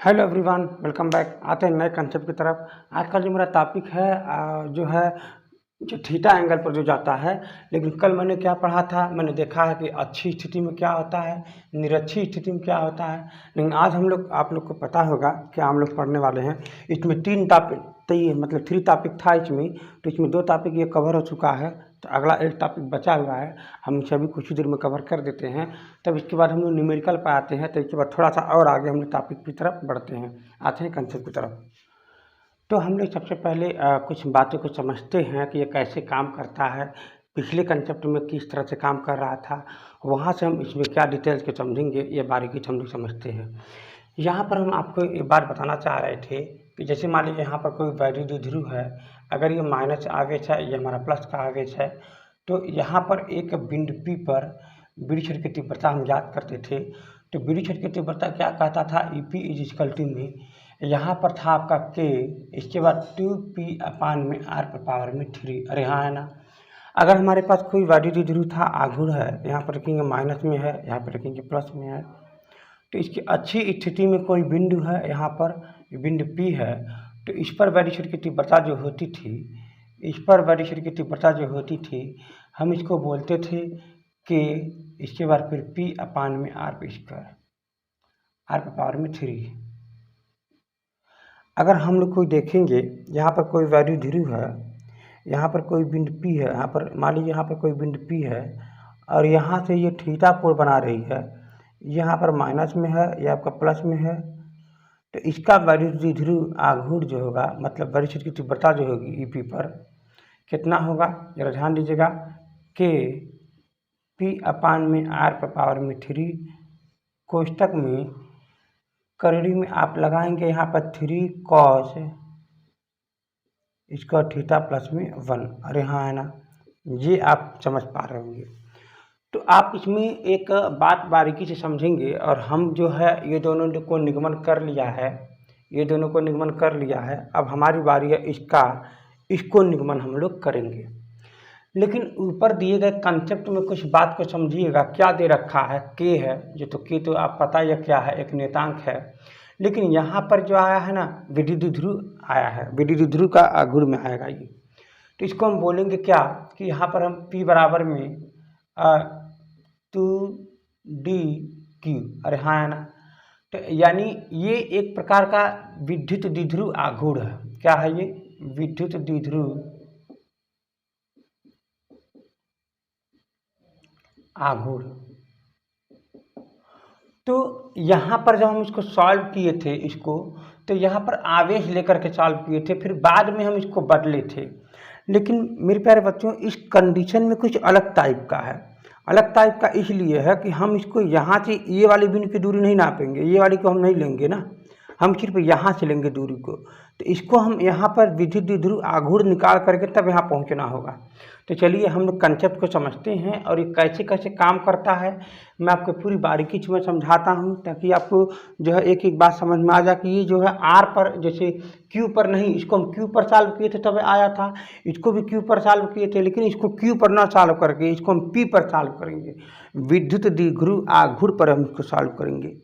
Hello everyone, welcome back. आते हैं नए कंसेप्ट की तरफ। आज का जो मेरा टॉपिक है जो है जो थीटा एंगल पर जो जाता है। लेकिन कल मैंने क्या पढ़ा था, मैंने देखा है कि अच्छी स्थिति में क्या होता है, निरच्छी स्थिति में क्या होता है। लेकिन आज हम लोग आप लोग को पता होगा कि हम लोग पढ़ने वाले हैं। इसमें तीन टॉपिक मतलब 3 टॉपिक था इसमें, तो इसमें 2 टॉपिक ये कवर हो चुका है। तो अगला एक टॉपिक बचा हुआ है, हम सभी कुछ ही देर में कवर कर देते हैं। तब इसके बाद हम लोग न्यूमेरिकल पर आते हैं। तो इसके बाद थोड़ा सा और आगे हम लोग टॉपिक की तरफ बढ़ते हैं, आते हैं कंसेप्ट की तरफ। तो हम लोग सबसे पहले कुछ बातों को समझते हैं कि ये कैसे काम करता है, पिछले कंसेप्ट में किस तरह से काम कर रहा था, वहाँ से हम इसमें क्या डिटेल्स के समझेंगे, ये बारीकी से हम लोग समझते हैं। यहाँ पर हम आपको एक बात बताना चाह रहे थे कि जैसे मान लीजिए यहाँ पर कोई वैल्यू द्विध्रुव है। अगर ये माइनस आवेश है, ये हमारा प्लस का आवेश है, तो यहाँ पर एक बिंदु P पर बीड़ी छेद की तीव्रता हम याद करते थे। तो बीड़ी छेद की तीव्रता क्या कहता था, EP इज इक्वल टू में यहाँ पर था आपका K, इसके बाद 2p/r⁻³ अरे हाँ है ना। अगर हमारे पास कोई वैल्यू द्विध्रुव था, आघूर्ण है, यहाँ पर रखेंगे माइनस में है, यहाँ पर रखेंगे प्लस में है। तो इसकी अच्छी स्थिति में कोई बिंदु है, यहाँ पर बिंदु P है, तो इस पर वैल्यू छेद की तीव्रता जो होती थी, इस पर वैल्यू छेद की तीव्रता जो होती थी, हम इसको बोलते थे कि इसके बाद फिर p/r²r⁻³ अगर हम लोग कोई देखेंगे, यहाँ पर कोई वैल्यू ध्रुव है, यहाँ पर कोई बिंदु P है, यहाँ पर मान लीजिए यहाँ पर कोई बिंदु P है और यहाँ से ये थीटा कोण बना रही है, यहाँ पर माइनस में है, ये आपका प्लस में है। तो इसका वैल्यू द्विध्रुव आघूर्ण जो होगा, मतलब वैल्यू छेद की तीव्रता जो होगी EP पर कितना होगा, जरा ध्यान दीजिएगा। K p/r⁻³ कोष्टक में करड़ी में आप लगाएंगे यहाँ पर 3 cos इसका थीटा प्लस में 1, अरे हाँ है ना। ये आप समझ पा रहे होंगे। तो आप इसमें एक बात बारीकी से समझेंगे। और हम जो है ये दोनों को निगमन कर लिया है, ये दोनों को निगमन कर लिया है। अब हमारी बारी है इसको निगमन हम लोग करेंगे। लेकिन ऊपर दिए गए कंसेप्ट में कुछ बात को समझिएगा। क्या दे रखा है, K है, जो तो K तो आप पता ही है क्या है, एक नियतांक है। लेकिन यहाँ पर जो आया है ना, विद्युत द्विध्रुव आया है, विद्युत द्विध्रुव का आघूर्ण में आएगा ये। तो इसको हम बोलेंगे क्या कि यहाँ पर हम P बराबर में 2dq, अरे हाँ है ना। तो यानी ये एक प्रकार का विद्युत द्विध्रुव आघूर्ण है। क्या है ये, विद्युत द्विध्रुव आघूर्ण। तो यहाँ पर जब हम इसको सॉल्व किए थे तो यहाँ पर आवेश लेकर के सॉल्व किए थे, फिर बाद में हम इसको बदले थे। लेकिन मेरे प्यारे बच्चों, इस कंडीशन में कुछ अलग टाइप का है। अलग टाइप का इसलिए है कि हम इसको यहाँ से ये वाली बिंदु की दूरी नहीं नापेंगे, ये वाली को हम नहीं लेंगे ना, हम सिर्फ यहाँ से लेंगे दूरी को। तो इसको हम यहाँ पर विद्युत द्विध्रुव आघूर्ण निकाल करके तब यहाँ पहुँचना होगा। तो चलिए हम लोग कंसेप्ट को समझते हैं और ये कैसे कैसे काम करता है, मैं आपको पूरी बारीकी से मैं समझाता हूँ, ताकि आपको जो है एक एक बात समझ में आ जाए कि ये जो है R पर, जैसे Q पर नहीं, इसको हम Q पर सॉल्व किए थे तब आया था, इसको भी Q पर सॉल्व किए थे, लेकिन इसको Q पर ना सॉल्व करके इसको हम P पर सॉल्व करेंगे। विद्युत द्विध्रुव आघूर्ण पर हम इसको सॉल्व करेंगे।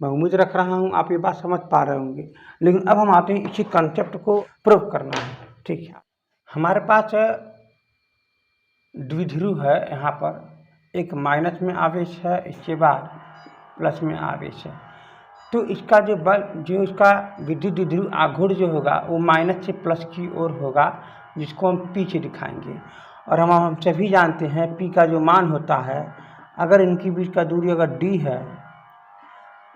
मैं उम्मीद रख रहा हूँ आप ये बात समझ पा रहे होंगे। लेकिन अब हम आते हैं इसी कंसेप्ट को प्रूव करना है। ठीक है, हमारे पास द्विध्रुव है, यहाँ पर एक माइनस में आवेश है, इसके बाद प्लस में आवेश है। तो इसका जो बल, जो इसका विद्युत द्विध्रुव आघूर्ण जो होगा वो माइनस से प्लस की ओर होगा, जिसको हम P से दिखाएंगे। और हम सभी जानते हैं P का जो मान होता है, अगर इनकी बीच का दूरी अगर D है,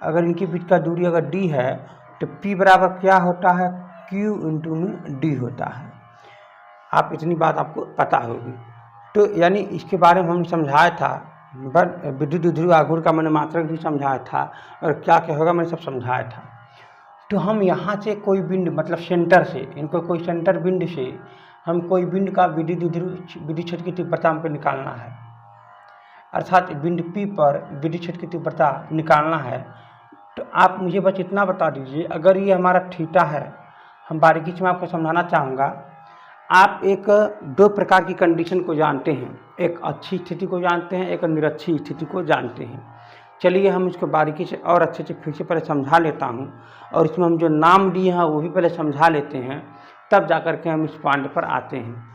अगर इनके बीच का दूरी अगर D है, तो P बराबर क्या होता है, Q इंटू में D होता है। आप इतनी बात आपको पता होगी। तो यानी इसके बारे में हम समझाया था, विद्युत द्विध्रुव आघूर्ण का मैंने मात्रक भी समझाया था, और क्या क्या होगा मैंने सब समझाया था। तो हम यहाँ से कोई बिंदु, मतलब सेंटर से, इनको कोई सेंटर बिंदु से हम कोई बिंदु का विद्युत छेद की तीव्रता हमको निकालना है, अर्थात बिंदु P पर विद्युत छेद की तीव्रता निकालना है। तो आप मुझे बस इतना बता दीजिए, अगर ये हमारा थीटा है, हम बारीकी से मैं आपको समझाना चाहूँगा। आप एक 2 प्रकार की कंडीशन को जानते हैं, एक अच्छी स्थिति को जानते हैं, एक निरच्छी स्थिति को जानते हैं। चलिए हम इसको बारीकी से और अच्छे से फिर से पहले समझा लेता हूँ, और इसमें हम जो नाम दिए हैं वो भी पहले समझा लेते हैं, तब जा कर के हम इस पॉइंट पर आते हैं।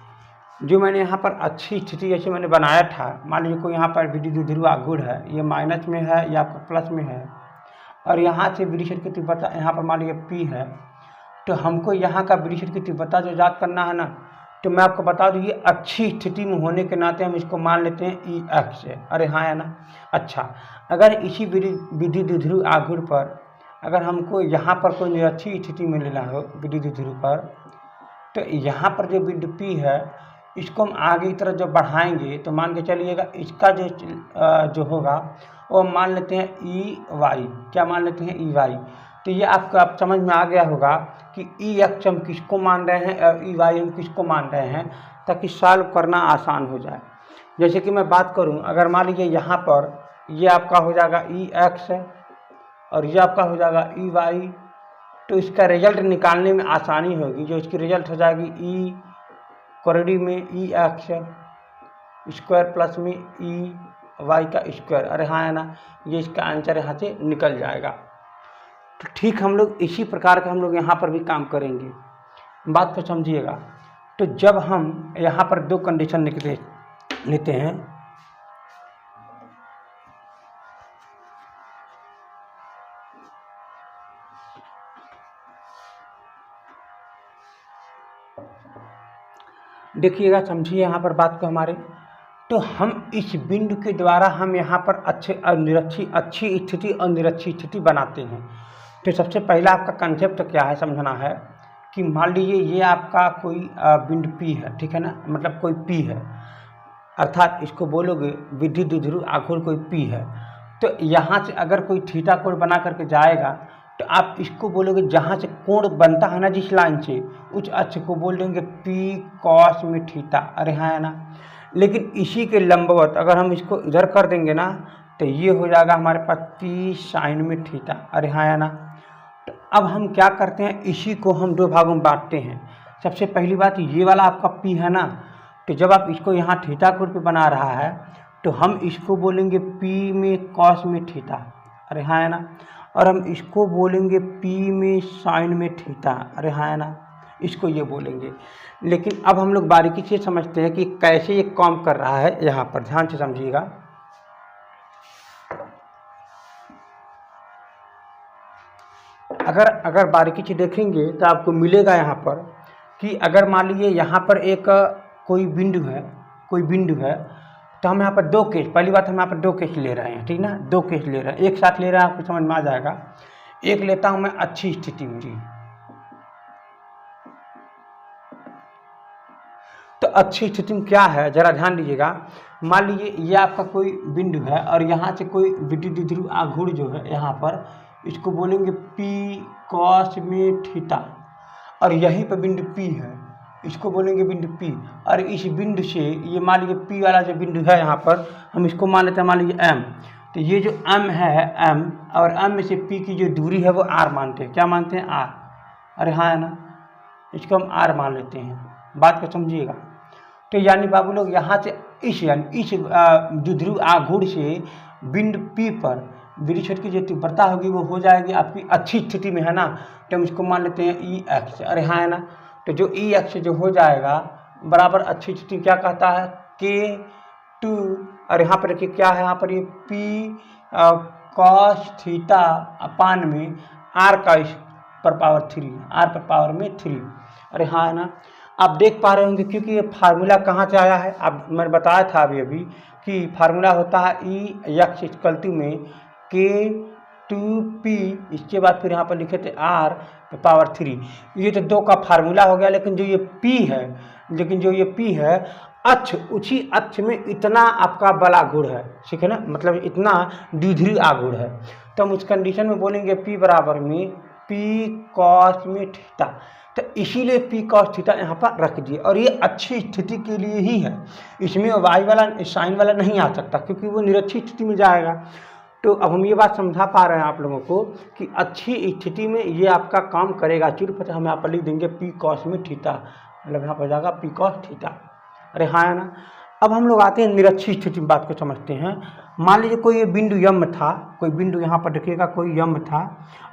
जो मैंने यहाँ पर अच्छी स्थिति जैसे मैंने बनाया था, मान लीजिए कोई यहाँ पर विद्युत द्विध्रुव आघूर्ण है, ये माइनस में है या आपका प्लस में है, और यहाँ से विद्युत क्षेत्र की तीव्रता यहाँ पर मान लीजिए P है, तो हमको यहाँ का विद्युत क्षेत्र की तीव्रता जो ज्ञात करना है ना, तो मैं आपको बता दूँ ये अच्छी स्थिति में होने के नाते हम इसको मान लेते हैं EX है। अरे हाँ है ना। अच्छा, अगर इसी विद्युत द्विध्रुव आघूर्ण पर अगर हमको यहाँ पर कोई निरक्षी स्थिति में लेना हो विद्युत द्विध्रुव पर, तो यहाँ पर जो बिंदु P है इसको हम आगे की तरफ जब बढ़ाएंगे तो मान के चलिएगा इसका जो होगा वो मान लेते हैं EY। क्या मान लेते हैं? EY। तो ये आपको अब समझ में आ गया होगा कि EX हम किसको मान रहे हैं और EY हम किसको मान रहे हैं, ताकि सॉल्व करना आसान हो जाए। जैसे कि मैं बात करूं, अगर मान लीजिए यहाँ पर ये आपका हो जाएगा EX है और ये आपका हो जाएगा EY, तो इसका रिजल्ट निकालने में आसानी होगी। जो इसकी रिजल्ट हो जाएगी E कोरडी में EX स्क्वायर प्लस में EY का स्क्वायर। अरे हाँ है ना, ये इसका आंसर यहाँ से निकल जाएगा। तो ठीक हम लोग इसी प्रकार का हम लोग यहाँ पर भी काम करेंगे, बात को समझिएगा। तो जब हम यहाँ पर दो कंडीशन लेते हैं, देखिएगा, समझिए यहाँ पर बात को हमारे। तो हम इस बिंदु के द्वारा हम यहाँ पर अच्छी स्थिति और निरक्षी स्थिति बनाते हैं। तो सबसे पहला आपका कंसेप्ट क्या है समझना है कि मान लीजिए ये आपका कोई बिंदु P है, ठीक है ना, मतलब कोई P है, अर्थात इसको बोलोगे विद्युत द्विध्रुव आघूर्ण कोई P है। तो यहाँ से अगर कोई थीटा कोण बना करके जाएगा तो आप इसको बोलोगे, जहाँ से कोण बनता है ना जिस लाइन से, उस अक्ष को बोल देंगे P cos में थीटा। अरे हाँ है ना। लेकिन इसी के लंबवत अगर हम इसको इधर कर देंगे ना, तो ये हो जाएगा हमारे पास P sin में थीटा। अरे हाँ है ना। तो अब हम क्या करते हैं, इसी को हम दो भागों में बांटते हैं। सबसे पहली बात, ये वाला आपका P है ना, तो जब आप इसको यहाँ थीटा कोण पे बना रहा है तो हम इसको बोलेंगे P में cos में थीटा। अरे हाँ है ना। और हम इसको बोलेंगे P में साइन में थीटा। अरे हाँ है ना, इसको ये बोलेंगे। लेकिन अब हम लोग बारीकी से समझते हैं कि कैसे ये काम कर रहा है। यहाँ पर ध्यान से समझिएगा। अगर बारीकी से देखेंगे तो आपको मिलेगा यहाँ पर कि अगर मान लीजिए यहाँ पर एक कोई बिंदु है, तो हम यहाँ पर दो केस, पहली बात हम यहाँ पर दो केस ले रहे हैं, ठीक ना, दो केस ले रहे हैं, एक साथ ले रहे हैं, आपको समझ में आ जाएगा। एक लेता हूँ मैं अच्छी स्थिति में, तो अच्छी स्थिति में क्या है जरा ध्यान दीजिएगा। मान लीजिए ये आपका कोई बिंदु है और यहाँ से कोई विद्युत द्विध्रुव आघूर्ण जो है यहाँ पर, इसको बोलेंगे P cos में थीटा, और यहीं पर बिंदु P है, इसको बोलेंगे बिंदु P। और इस बिंदु से ये मान लीजिए P वाला जो बिंदु है यहाँ पर, हम इसको मान लेते हैं मान लीजिए M। तो ये जो M है M, और M में से P की जो दूरी है वो R मानते हैं। क्या मानते हैं? R। अरे हाँ है ना, इसको हम R मान लेते हैं। बात को समझिएगा। तो यानी बाबू लोग यहाँ से इस द्विध्रुव आघूर्ण से बिंदु P पर विद्युत क्षेत्र की जो तीव्रता होगी वो हो जाएगी आपकी अच्छी स्थिति में, है ना, तो हम इसको मान लेते हैं EX। अरे हाँ है ना। तो जो EX जो हो जाएगा बराबर अच्छी स्थिति क्या कहता है, K2। और यहाँ पर देखिए क्या है, यहाँ पर ये P cos थीटा अपान में R का पर पावर 3, R पर पावर में 3। अरे हाँ है ना। आप देख पा रहे होंगे क्योंकि ये फार्मूला कहाँ से आया है, अब मैंने बताया था अभी कि फार्मूला होता है EX इक्वल टू में K2P, इसके बाद फिर यहाँ पर लिखे थे R पे पावर 3। ये तो दो का फार्मूला हो गया। लेकिन जो ये P है अक्ष, उसी अक्ष में इतना आपका बल आघूर्ण है, ठीक है ना, मतलब इतना द्विध्रुव आघूर्ण है। तो हम उस कंडीशन में बोलेंगे P बराबर में P cos में थीटा। तो इसीलिए P cos थीटा यहाँ पर रख दिए, और ये अच्छी स्थिति के लिए ही है, इसमें y वाला साइन वाला नहीं आ सकता क्योंकि वो निरक्षी स्थिति में जाएगा। तो अब हम ये बात समझा पा रहे हैं आप लोगों को कि अच्छी स्थिति में ये आपका काम करेगा। सिर्फ हम यहाँ पर लिख देंगे P cos में थीटा, मतलब यहाँ पर जाएगा P cos थीटा। अरे हाँ है ना। अब हम लोग आते हैं निरक्षीय स्थिति में, बात को समझते हैं। मान लीजिए कोई ये बिंदु यम था, कोई बिंदु यहाँ पर देखिएगा कोई यम था,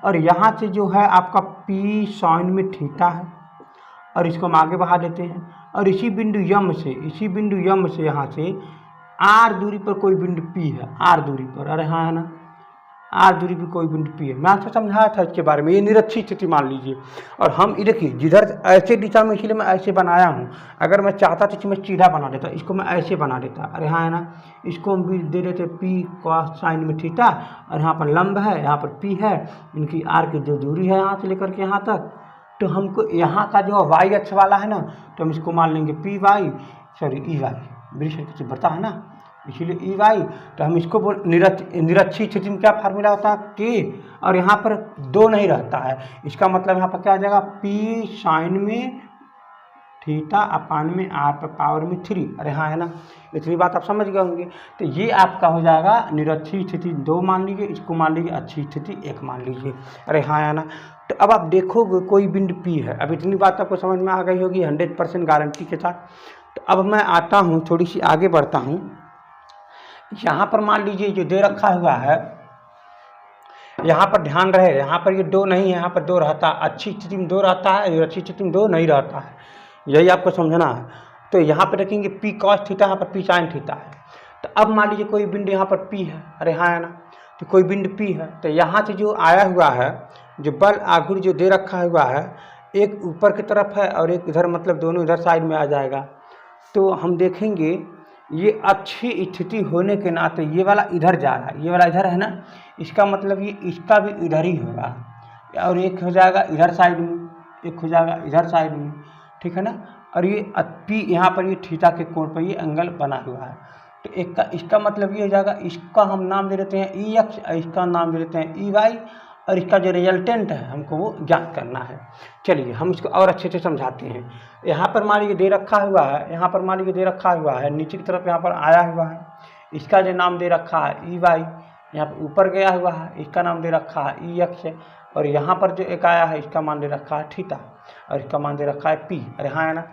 और यहाँ से जो है आपका पी साइन में थीटा है, और इसको हम आगे बढ़ा देते हैं। और इसी बिंदु यम से यहाँ से आर दूरी पर कोई बिंदु पी है, आर दूरी पर, अरे हाँ है ना, आर दूरी पर कोई बिंदु पी है। मैं आपको समझाया था इसके बारे में, ये निरक्षीय स्थिति मान लीजिए। और हम ये देखिए जिधर ऐसे दिशा में, इसलिए मैं ऐसे बनाया हूँ। अगर मैं चाहता तो मैं सीधा बना देता, इसको मैं ऐसे बना देता, अरे हाँ है ना। इसको हम भी दे देते पी कॉस साइन में थीटा, और यहाँ पर लंब है, यहाँ पर पी है, इनकी आर की जो दूरी है यहाँ से लेकर के यहाँ तक। तो हमको यहाँ का जो वाई अक्ष वाला है ना, तो हम इसको मान लेंगे P Y, sorry E Y, वृक्ष से बढ़ता है ना, इसीलिए ई वाई। तो हम इसको निरक्षीय स्थिति में क्या फार्मूला होता है, के, और यहाँ पर 2 नहीं रहता है। इसका मतलब यहाँ पर क्या आ जाएगा, पी साइन में थीटा अपान में आर पर पावर में 3, अरे हाँ है ना। इतनी बात आप समझ गए होंगे। तो ये आपका हो जाएगा निरक्षीय स्थिति 2 मान लीजिए, इसको मान लीजिए अच्छी स्थिति 1 मान लीजिए, अरे हाँ है ना। तो अब आप देखोगे कोई बिंदु पी है, अब इतनी बात आपको समझ में आ गई होगी 100% गारंटी के साथ। तो अब मैं आता हूँ, थोड़ी सी आगे बढ़ता हूँ। यहाँ पर मान लीजिए जो दे रखा हुआ है, यहाँ पर ध्यान रहे, यहाँ पर ये 2 नहीं है, यहाँ पर 2 रहता है, अच्छी स्थिति में 2 रहता है, अच्छी स्थिति में 2 नहीं रहता है, यही आपको समझना है। तो यहाँ पर रखेंगे पी कॉस थीटा, यहाँ पर पी साइन थीटा है। तो अब मान लीजिए कोई बिंदु यहाँ पर पी है, अरे हाँ है ना, तो कोई बिंदु पी है, तो यहाँ से जो आया हुआ है, जो बल आघूर्ण जो दे रखा हुआ है, एक ऊपर की तरफ है और एक इधर, मतलब दोनों इधर साइड में आ जाएगा। तो हम देखेंगे ये अच्छी स्थिति होने के नाते ये वाला इधर जा रहा है, ये वाला इधर है ना, इसका मतलब ये इसका भी इधर ही होगा, और एक हो जाएगा इधर साइड में, एक हो जाएगा इधर साइड में, ठीक है ना। और ये पी यहाँ पर ये थीटा के कोण पर ये एंगल बना हुआ है। तो एक का इसका मतलब ये हो जाएगा, इसका हम नाम दे देते हैं ई एक्स, इसका नाम दे देते हैं ई वाई, और इसका जो रिजल्टेंट है हमको वो ज्ञात करना है। चलिए हम इसको और अच्छे से समझाते हैं। यहाँ पर मान लीजिए दे रखा हुआ है, यहाँ पर मान लीजिए दे रखा हुआ है, नीचे की तरफ यहाँ पर आया हुआ है, इसका जो नाम दे रखा है ई वाई, यहाँ पर ऊपर गया हुआ है, इसका नाम दे रखा है ई एक्स, और यहाँ पर जो एक आया है इसका मान दे रखा है थीटा, और इसका मान दे रखा है पी, अरे हाँ है ना।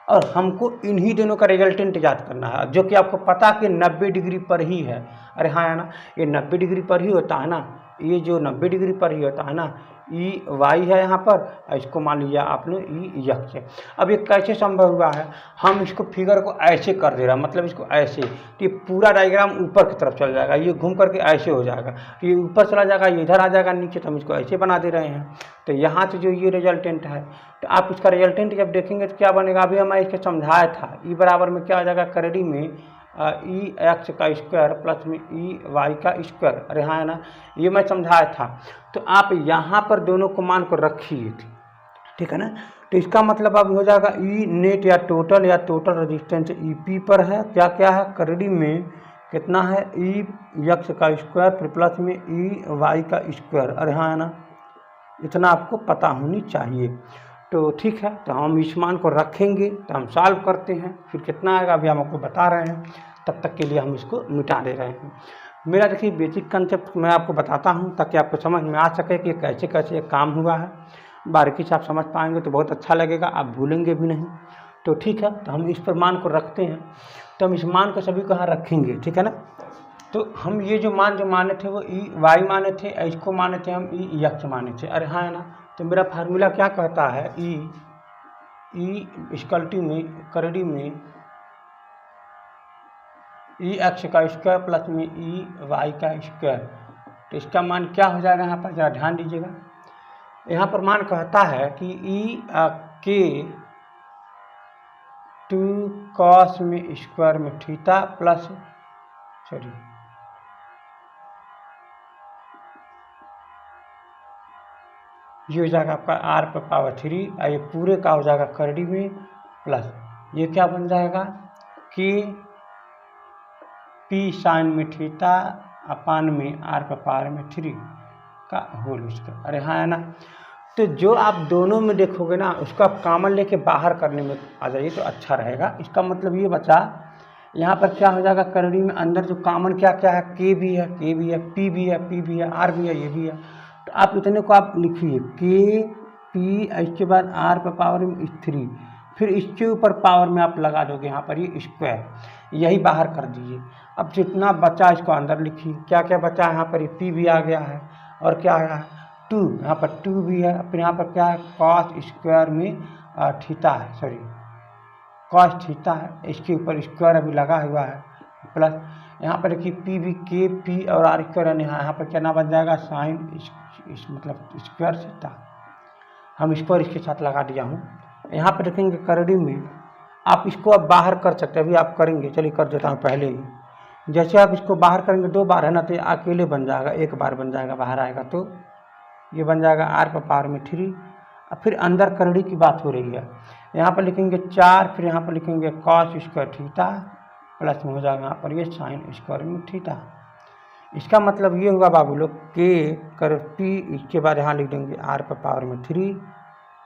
और हमको इन्हीं दोनों का रिजल्टेंट याद करना है, जो कि आपको पता कि 90 डिग्री पर ही है, अरे हाँ है ना। ये 90 डिग्री पर ही होता है ना, ये जो 90 डिग्री पर ही होता है ना, ई वाई है यहाँ पर, इसको मान लिया आपने ई एक्स है। अब ये कैसे संभव हुआ है, हम इसको फिगर को ऐसे कर दे रहा, मतलब इसको ऐसे, तो ये पूरा डायग्राम ऊपर की तरफ चल जाएगा, ये घूम करके ऐसे हो जाएगा, तो ये ऊपर चला जाएगा, ये इधर आ जाएगा नीचे, तो हम इसको ऐसे बना दे रहे हैं। तो यहाँ से जो ये रिजल्टेंट है, तो आप इसका रिजल्टेंट जब देखेंगे तो क्या बनेगा, अभी हमें इसको समझाया था, ई बराबर में क्या आ जाएगा, करेडी में ई एक्स का स्क्वायर प्लस में ई वाई का स्क्वायर, अरे हाँ है ना, ये मैं समझाया था। तो आप यहाँ पर दोनों को मान को रखिए, ठीक है ना। तो इसका मतलब अब हो जाएगा ई नेट या टोटल रेजिस्टेंस ई पी पर है, क्या क्या है, करेडी में कितना है, ई एक्स का स्क्वायर फिर प्लस में ई वाई का स्क्वायर, अरे हाँ है ना, इतना आपको पता होनी चाहिए। तो ठीक है, तो हम इस मान को रखेंगे, तो हम सॉल्व करते हैं, फिर कितना आएगा अभी हम आपको बता रहे हैं, तब तक के लिए हम इसको मिटा दे रहे हैं। मेरा देखिए बेसिक कंसेप्ट मैं आपको बताता हूं, ताकि आपको समझ में आ सके कि कैसे कैसे काम हुआ है। बारीकी से आप समझ पाएंगे तो बहुत अच्छा लगेगा, आप भूलेंगे भी नहीं। तो ठीक है, तो हम इस पर मान को रखते हैं, तो हम इस मान को सभी को यहाँ रखेंगे, ठीक है ना। तो हम ये जो माने थे वो ई वाई माने थे, इसको माने थे हम ई एक्स माने थे, अरे हाँ है ना। तो मेरा फार्मूला क्या कहता है, ई इक्वलिटी में करेडी में ई एक्स का स्क्वायर प्लस में ई वाई का स्क्वायर। तो इसका मान क्या हो जाएगा, यहाँ पर जरा ध्यान दीजिएगा। यहाँ पर मान कहता है कि ई के 2 कॉस में स्क्वायर में थीटा प्लस ये हो जाएगा आपका आर पर पावर 3, ये पूरे का हो जाएगा करेडी में प्लस ये क्या बन जाएगा कि पी साइन में थीटा अपान में आर पर पावर में 3 का होल स्क्वायर, अरे हाँ है ना। तो जो आप दोनों में देखोगे ना, उसको आप कॉमन लेके बाहर करने में आ जाइए तो अच्छा रहेगा। इसका मतलब ये बचा, यहाँ पर क्या हो जाएगा, करेडी में अंदर जो कॉमन क्या क्या है, के भी है, पी भी है, आर भी है, ये भी है। तो आप इतने को आप लिखिए, के पी, इसके बाद आर पर पावर में 3, फिर इसके ऊपर पावर में आप लगा दोगे यहाँ पर ये स्क्वायर, यही बाहर कर दीजिए। अब जितना बचा इसको अंदर लिखिए, क्या क्या बचा यहाँ पर, पी भी आ गया है और क्या आया है 2, यहाँ पर 2 भी है। फिर यहाँ पर क्या है कॉस स्क्वायर में थीटा है, सॉरी कॉस थीटा है, इसके ऊपर स्क्वायर अभी लगा हुआ है प्लस यहाँ पर देखिए पी भी के पी और आर स्क्वायर यहाँ पर क्या ना बन जाएगा साइन मतलब स्क्वायर थीटा। हम स्क्वायर इसके साथ लगा दिया हूँ। यहाँ पर देखेंगे करड़ी में आप इसको अब बाहर कर सकते हैं, अभी आप करेंगे, चलिए कर देता हूँ पहले ही। जैसे आप इसको बाहर करेंगे 2 बार है ना, तो ये अकेले बन जाएगा, 1 बार बन जाएगा, बाहर आएगा तो ये बन जाएगा आर पर पावर में 3। अब फिर अंदर करड़ी की बात हो रही है, यहाँ पर लिखेंगे 4, फिर यहाँ पर लिखेंगे कॉस स्क्वायर थीटा प्लस में हो जाएगा यहाँ पर ये साइन स्क्वायर में थीटा। इसका मतलब ये होगा बाबू लोग के कर पी, इसके बाद यहाँ लिख देंगे आर पर पावर में 3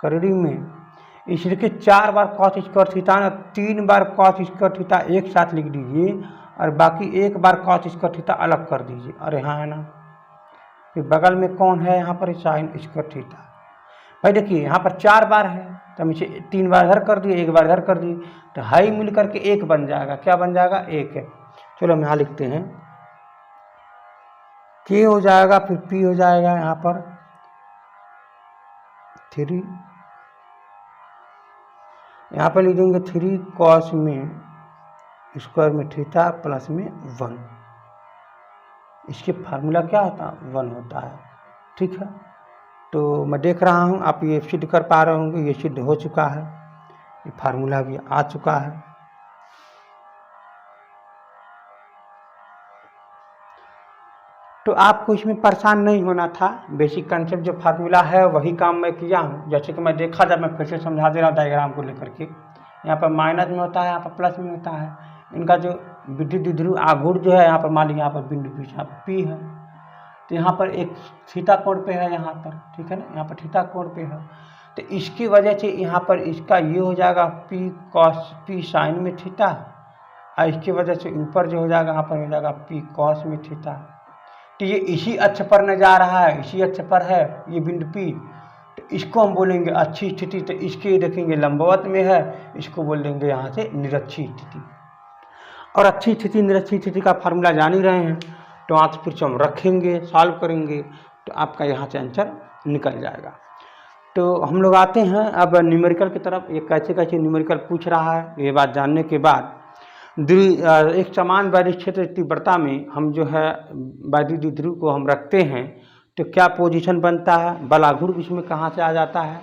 करड़ी में, इसलिए 4 बार कॉस स्क्वायर थीटा ना, 3 बार कॉस स्क्वायर थीटा एक साथ लिख दीजिए और बाकी 1 बार कॉस स्क्वायर थीटा अलग कर दीजिए। और यहाँ है ना, फिर बगल में कौन है यहाँ पर साइन स्क्वायर थीटा। भाई देखिए यहाँ पर 4 बार है तो हम इसे 3 बार इधर कर दिए, 1 बार इधर कर दिए, तो हाई मिल करके 1 बन जाएगा। क्या बन जाएगा 1 है। चलो हम यहाँ लिखते हैं के हो जाएगा, फिर पी हो जाएगा यहाँ पर 3, यहाँ पर लिख देंगे 3 कॉस में स्क्वायर में थीटा प्लस में 1। इसके फार्मूला क्या होता है 1 होता है, ठीक है। तो मैं देख रहा हूँ आप ये सिद्ध कर पा रहे होंगे, ये सिद्ध हो चुका है, ये फार्मूला भी आ चुका है। तो आपको इसमें परेशान नहीं होना था, बेसिक कंसेप्ट जो फार्मूला है वही काम मैं किया हूँ। जैसे कि मैं देखा जब मैं फिर से समझा दे रहा हूँ डायग्राम को लेकर के, यहाँ पर माइनस में होता है, यहाँ पर प्लस में होता है। इनका जो विद्युत द्विध्रुव आघूर्ण जो है यहाँ पर मान लीजिए यहाँ पर बिंदु पी, यहाँ पर पी है, तो यहाँ पर एक थीटा कोण पे है यहाँ पर, ठीक है ना, यहाँ पर थीटा कोण पे है। तो इसकी वजह से यहाँ पर इसका ये हो जाएगा पी कॉस पी साइन में थीटा, और इसकी वजह से ऊपर जो हो जाएगा यहाँ पर हो जाएगा पी कॉस में थीटा। तो ये इसी अक्ष पर न जा रहा है, इसी अक्ष पर है ये बिंदु पी, तो इसको हम बोलेंगे अच्छी स्थिति। तो इसके देखेंगे लंबवत में है, इसको बोल देंगे यहाँ से निरक्षी स्थिति। और अच्छी स्थिति निरक्षी स्थिति का फार्मूला जान ही रहे हैं, तो आज फिर से हम रखेंगे, सॉल्व करेंगे, तो आपका यहाँ से आंसर निकल जाएगा। तो हम लोग आते हैं अब न्यूमेरिकल की तरफ। ये कैसे कैसे न्यूमेरिकल पूछ रहा है, ये बात जानने के बाद एक समान वैद्युत क्षेत्र तीव्रता में हम जो है वैद्युत द्विध्रुव को हम रखते हैं, तो क्या पोजीशन बनता है, बल आघूर्ण इसमें कहाँ से आ जाता है,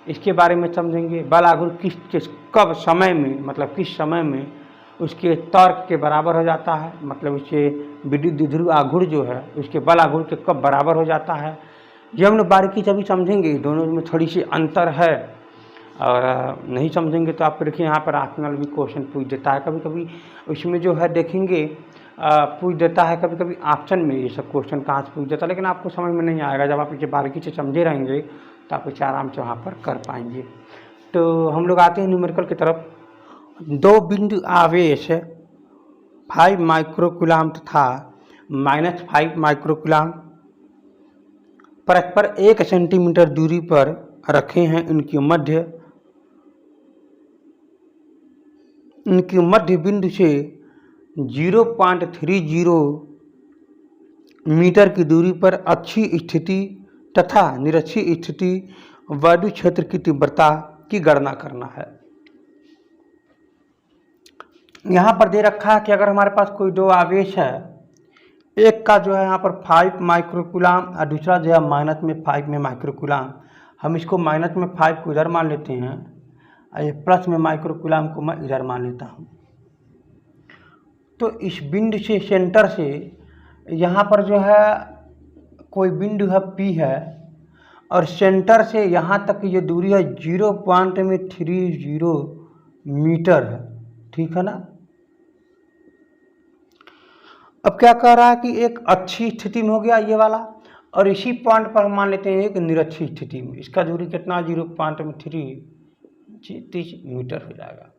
इसके बारे में समझेंगे। बल आघूर्ण किस कब समय में, मतलब किस समय में उसके तर्क के बराबर हो जाता है, मतलब उसके विद्युत द्विध्रुव आघूर्ण जो है उसके बल आघूर्ण के कब बराबर हो जाता है, ये हम लोग बारीकी से भी समझेंगे। दोनों में थोड़ी सी अंतर है, और नहीं समझेंगे तो आप देखिए यहाँ पर ऑप्शनल भी क्वेश्चन पूछ देता है, कभी कभी उसमें जो है देखेंगे पूछ देता है, कभी कभी ऑप्शन में ये सब क्वेश्चन कहाँ से पूछ देता है, लेकिन आपको समझ में नहीं आएगा। जब आप इसे बारीकी से समझे रहेंगे तो आप इसे आराम से वहाँ पर कर पाएंगे। तो हम लोग आते हैं न्यूमेरिकल की तरफ। 2 बिंदु आवेश 5 माइक्रोकूलाम तथा -5 माइक्रोकूलाम परस्पर 1 सेंटीमीटर दूरी पर रखे हैं। इनकी मध्य बिंदु से 0.30 मीटर की दूरी पर अच्छी स्थिति तथा निरक्षी स्थिति वैद्युत क्षेत्र की तीव्रता की गणना करना है। यहाँ पर दे रखा है कि अगर हमारे पास कोई 2 आवेश है, एक का जो है यहाँ पर 5 माइक्रोकूलाम और दूसरा जो है माइनस में 5 में माइक्रोकूलाम। हम इसको माइनस में 5 को इधर मान लेते हैं और ये प्लस में माइक्रोकूलाम को मैं इधर मान लेता हूँ। तो इस बिंदु से सेंटर से यहाँ पर जो है कोई बिंदु है P है, और सेंटर से यहाँ तक की जो दूरी है 0.30 मीटर है, ठीक है ना। अब क्या कह रहा है कि एक अच्छी स्थिति में हो गया ये वाला, और इसी पॉइंट पर हम मान लेते हैं एक निरक्षी स्थिति में। इसका दूरी कितना 0.30 मीटर हो जाएगा।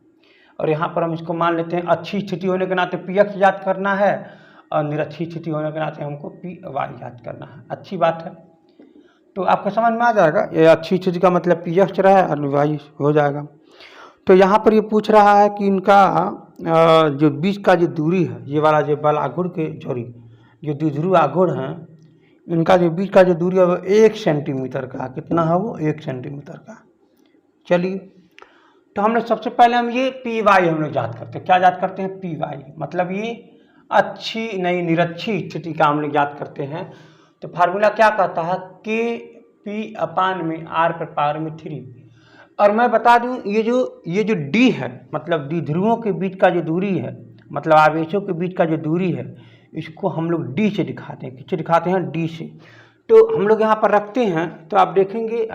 और यहाँ पर हम इसको मान लेते हैं अच्छी स्थिति होने के नाते पीएक्स याद करना है, और निरक्षी स्थिति होने के नाते हमको पी वाई याद करना है। अच्छी बात है, तो आपको समझ में आ जाएगा। ये अच्छी स्थिति का मतलब पीएक्स रहा है और वाई हो जाएगा। तो यहाँ पर ये पूछ रहा है कि इनका जो बीच का जो दूरी है, ये वाला जो बल आघूर्ण के सॉरी जो द्विध्रुव आघूर्ण है, इनका जो बीच का जो दूरी है वो 1 सेंटीमीटर का, कितना है वो 1 सेंटीमीटर का। चलिए, तो हम लोग सबसे पहले हम ये पी वाई हम लोग याद करते हैं। क्या याद करते हैं? पी वाई, मतलब ये अच्छी नहीं निरक्षी स्थिति का हम लोग याद करते हैं। तो फार्मूला क्या कहता है? के पी अपान में आर पर पावर में 3। और मैं बता दूं, ये जो डी है, मतलब द्विध्रुवों के बीच का जो दूरी है, मतलब आवेशों के बीच का जो दूरी है, इसको हम लोग डी से दिखाते हैं। किससे दिखाते हैं? डी से। तो हम लोग यहाँ पर रखते हैं, तो आप देखेंगे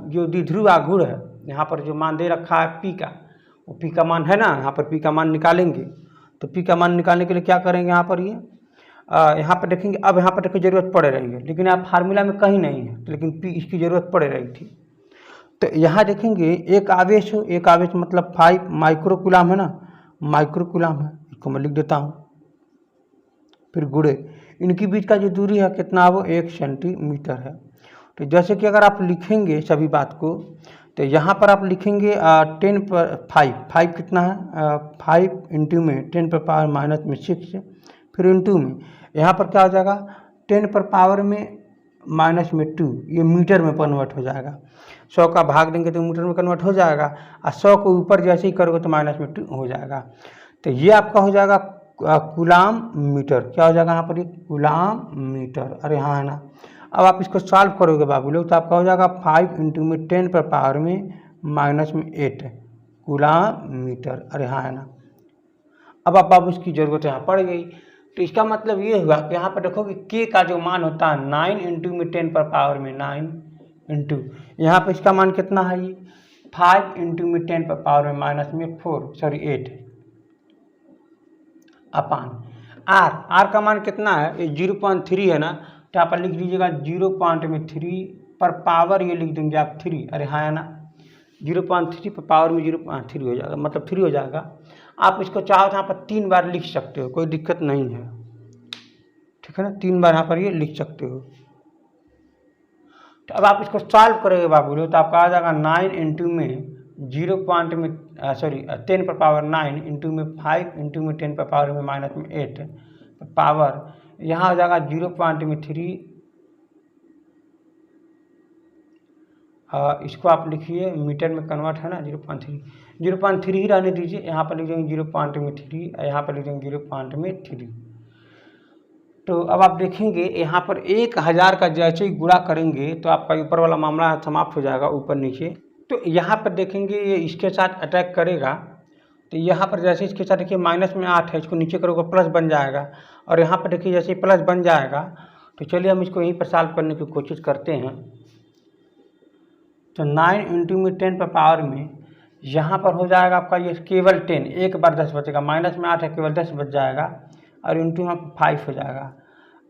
जो द्विध्रुव आघूर्ण है, यहाँ पर जो मान दे रखा है पी का, वो पी का मान है ना, यहाँ पर पी का मान निकालेंगे। तो पी का मान निकालने के लिए क्या करेंगे? यहाँ पर ये यहाँ पर देखेंगे, अब यहाँ पर देखिए जरूरत पड़ रही है, लेकिन आप फार्मूला में कहीं नहीं है, लेकिन पी इसकी ज़रूरत पड़ रही थी। तो यहाँ देखेंगे एक आवेश मतलब 5 माइक्रोकुलाम है ना, माइक्रोकुलाम है, इसको मैं लिख देता हूँ, फिर गुणे इनकी बीच का जो दूरी है कितना, वो 1 सेंटीमीटर है। तो जैसे कि अगर आप लिखेंगे सभी बात को, तो यहाँ पर आप लिखेंगे 10 पर 5 कितना है? 5 इंटू में 10 पर पावर माइनस में 6, फिर इंटू में यहाँ पर क्या हो जाएगा? 10 पर पावर में माइनस में 2, ये मीटर में कन्वर्ट हो जाएगा। 100 का भाग देंगे तो मीटर में कन्वर्ट हो जाएगा, और 100 को ऊपर जैसे ही करोगे तो माइनस में 2 हो जाएगा। तो ये आपका हो जाएगा कूलाम मीटर। क्या हो जाएगा यहाँ पर? ये कूलाम मीटर। अरे हाँ है ना। अब आप इसको सॉल्व करोगे बाबू लोग, तो आपका हो जाएगा 5 इंटू में 10 पर पावर में माइनस में 8 कूलाम मीटर। अरे हाँ है ना। अब आप बाबू इसकी ज़रूरत यहाँ पड़ गई। तो इसका मतलब ये हुआ कि यहाँ पर देखोगे के का जो मान होता है 9 इंटू में 10 पर पावर में 9 इंटू, यहाँ पर इसका मान कितना है? ये 5 इंटू में 10 पर पावर में माइनस में 8 अपान आर का मान कितना है? ये 0.3 है ना, तो यहाँ पर लिख लीजिएगा 0.3 पर पावर, ये लिख देंगे आप 3। अरे हाँ है ना, 0.3 पर पावर में 0.3 हो जाएगा, मतलब 3 हो जाएगा। आप इसको चाहो तो यहाँ पर 3 बार लिख सकते हो, कोई दिक्कत नहीं है, ठीक है ना। 3 बार यहाँ पर ये लिख सकते हो। तो अब आप इसको सॉल्व करोगे बाबू लोग, तो आपका आ जाएगा 9 इंटू में 10 पर पावर 9 इंटू में 5 इंटू में 10 पर पावर में माइनस में 8 पावर, यहाँ हो जाएगा 0.3। इसको आप लिखिए मीटर में कन्वर्ट है ना, 0.3 ही रहने दीजिए। यहाँ पर लिख देंगे 0.3, यहाँ पर लिख देंगे 0.3। तो अब आप देखेंगे यहाँ पर 1000 का जैसे ही गुणा करेंगे तो आपका ऊपर वाला मामला समाप्त हो जाएगा, ऊपर नीचे। तो यहाँ पर देखेंगे ये इसके साथ अटैक करेगा, तो यहाँ पर जैसे इसके साथ देखिए माइनस में 8 है, इसको नीचे करोगे प्लस बन जाएगा, और यहाँ पर देखिए जैसे प्लस बन जाएगा। तो चलिए हम इसको यहीं पर सॉल्व करने की कोशिश करते हैं। तो 9 इंटू में 10 पर पावर में यहाँ पर हो जाएगा आपका ये केवल 10, एक बार 10 बचेगा, माइनस में 8 है, केवल 10 बच जाएगा, और इंटू में 5 हो जाएगा।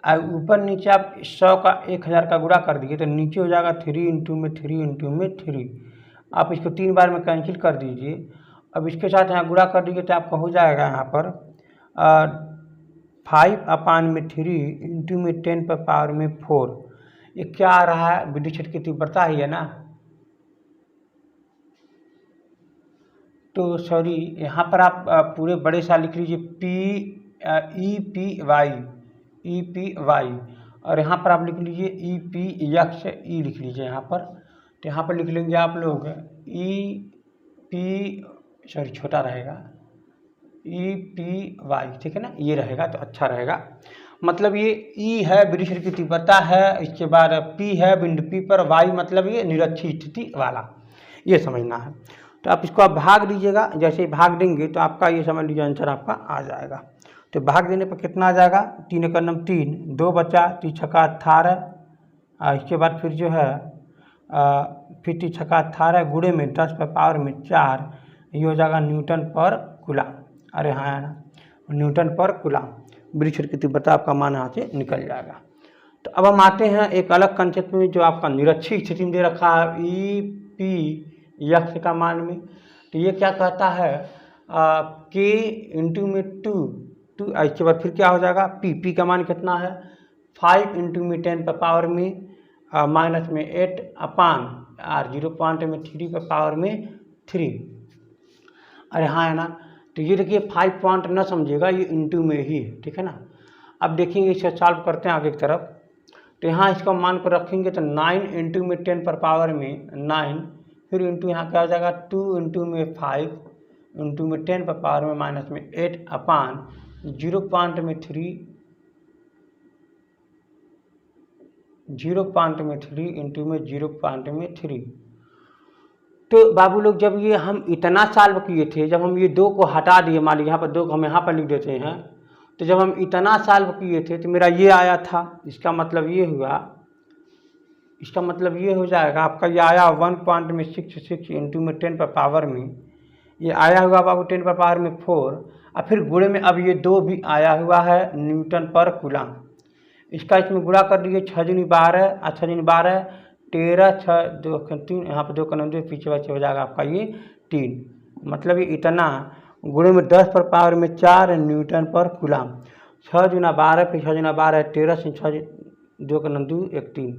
और ऊपर नीचे आप 100 का 1000 का गुणा कर दीजिए, तो नीचे हो जाएगा 3 इंटू में 3 इंटू में 3। आप इसको 3 बार में कैंसिल कर दीजिए। अब इसके साथ यहाँ गुणा कर दीजिए तो आपका हो जाएगा यहाँ पर 5/3 इंटू में 10 पर पावर में 4। ये क्या आ रहा है? विद्युत क्षेत्र की तीव्रता ही है ना। तो सॉरी, यहाँ पर आप पूरे बड़े सा लिख लीजिए ई पी वाई, और यहाँ पर आप लिख लीजिए ई पी यक्ष ई लिख लीजिए यहाँ पर। तो यहाँ पर लिख लेंगे आप लोग ई पी, सॉरी छोटा रहेगा, ई पी वाई, ठीक है ना, ये रहेगा तो अच्छा रहेगा। मतलब ये ई है विद्युत क्षेत्र की तीव्रता है, इसके बाद पी है बिंदु पी पर, वाई मतलब ये निरक्षी स्थिति वाला, ये समझना है। तो आप इसको आप भाग दीजिएगा, जैसे ही भाग देंगे तो आपका ये समझ लीजिए आंसर आपका आ जाएगा। तो भाग देने पर कितना आ जाएगा? 3 एकड़ 3, 2 बचा, 3 छक्का 18, इसके बाद फिर जो है फिर 3 छक्का 18 गुणे में 10 पर पावर में 4, ये हो जाएगा न्यूटन पर कूलाम। अरे हाँ ना, न्यूटन पर कूलाम विद्युत क्षेत्र की तीव्रता आपका मान यहाँ से निकल जाएगा। तो अब हम आते हैं एक अलग कंसेप्ट में, जो आपका निरक्षी स्थिति में दे रखा है ई पी यक्ष का मान में। तो ये क्या कहता है? के इंटू में 2, इसके बाद फिर क्या हो जाएगा? पी का मान कितना है? 5 इंटू में 10 पर पावर में माइनस में 8 अपान 0.3 पर पावर में 3। अरे हाँ है ना। तो ये देखिए 5 पॉइंट ना समझिएगा, ये इंटू में ही है, ठीक है ना। अब देखेंगे इसे सॉल्व करते हैं आगे की तरफ। तो यहाँ इसका मान को रखेंगे तो 9 इंटू में 10 पर पावर में 9, फिर इंटू यहाँ क्या हो जाएगा 2 इंटू में 5 इंटू में 10 पर पावर में माइनस में 8 अपान 0.3 इंटू में 0.3। तो बाबू लोग जब ये हम इतना सॉल्व किए थे, जब हम ये 2 को हटा दिए, मान लीजिए यहाँ पर 2 को हम यहाँ पर लिख देते हैं, तो जब हम इतना सॉल्व किए थे तो मेरा ये आया था। इसका मतलब ये हुआ, इसका मतलब ये हो जाएगा आपका, ये आया 1.66 इंटू में 10 पर पावर में, ये आया हुआ बाबू 10 पर पावर में 4, और फिर गुणे में अब ये 2 भी आया हुआ है न्यूटन पर कूलम। इसका इसमें गुणा कर दिए 6 दूनी 12 और 6 दूनी 12 13, 6 2 3, यहाँ पर 2 का 9 पीछे बचे हो जाएगा आपका ये 3, मतलब ये इतना गुणे में 10 पर पावर में 4 न्यूटन पर कूलम। 6 दूना 12 फिर 6 दूना 12 13 से 6 2 का 9 1 3,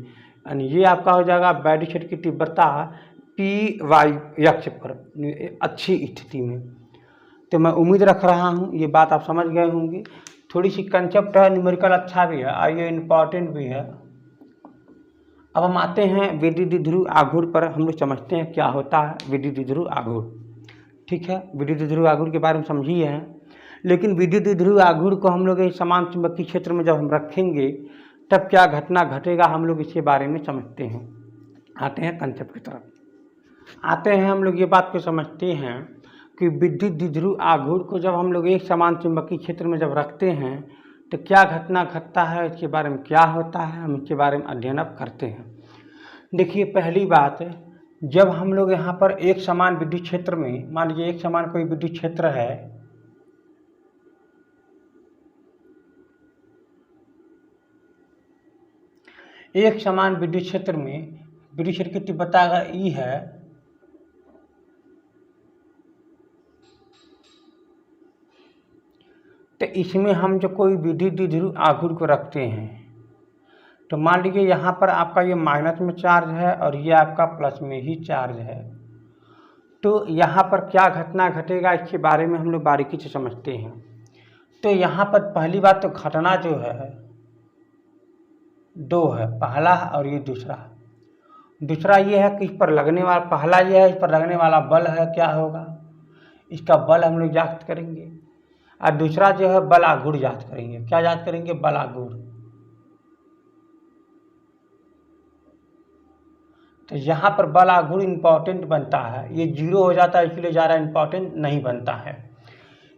यानी ये आपका हो जाएगा बैटरी क्षेत्र की तीव्रता Py अक्ष पर अच्छी स्थिति में। तो मैं उम्मीद रख रहा हूँ ये बात आप समझ गए होंगे। थोड़ी सी कंसेप्ट है, न्यूमेरिकल अच्छा भी है और ये इम्पॉर्टेंट भी है। अब हम आते हैं विद्युत द्विध्रुव आघूर्ण पर, हम लोग समझते हैं क्या होता है विद्युत द्विध्रुव आघूर्ण। ठीक है, विद्युत द्विध्रुव आघूर्ण के बारे में समझिए हैं, लेकिन विद्युत द्विध्रुव आघूर्ण को हम लोग एक समान चुंबकीय क्षेत्र में जब हम रखेंगे तब क्या घटना घटेगा, हम लोग इसके बारे में समझते हैं। आते हैं कंसेप्ट की तरफ, आते हैं हम लोग ये बात को समझते हैं कि विद्युत द्विध्रुव आघूर्ण को जब हम लोग एक समान चुंबकीय क्षेत्र में जब रखते हैं तो क्या घटना घटता है, इसके बारे में क्या होता है, हम इसके बारे में अध्ययन अब करते हैं। देखिए पहली बात, जब हम लोग यहाँ पर एक समान विद्युत क्षेत्र में, मान लीजिए एक समान कोई विद्युत क्षेत्र है, एक समान विद्युत क्षेत्र में विद्युत क्षेत्र की तीव्रता अगर E है तो इसमें हम जो कोई विद्युत द्विध्रुव आघूर्ण को रखते हैं तो मान लीजिए यहाँ पर आपका ये माइनस में चार्ज है और ये आपका प्लस में ही चार्ज है, तो यहाँ पर क्या घटना घटेगा इसके बारे में हम लोग बारीकी से समझते हैं। तो यहाँ पर पहली बात तो घटना जो है 2 है, पहला और ये दूसरा। दूसरा ये है कि इस पर लगने वाला, पहला ये है इस पर लगने वाला बल है, क्या होगा इसका बल हम लोग ज्ञात करेंगे, और दूसरा जो है बल आघूर्ण ज्ञात करेंगे। क्या ज्ञात करेंगे? बल आघूर्ण। तो यहाँ पर बल आघूर्ण इंपॉर्टेंट बनता है, ये 0 हो जाता है इसलिए ज़्यादा इंपॉर्टेंट नहीं बनता है।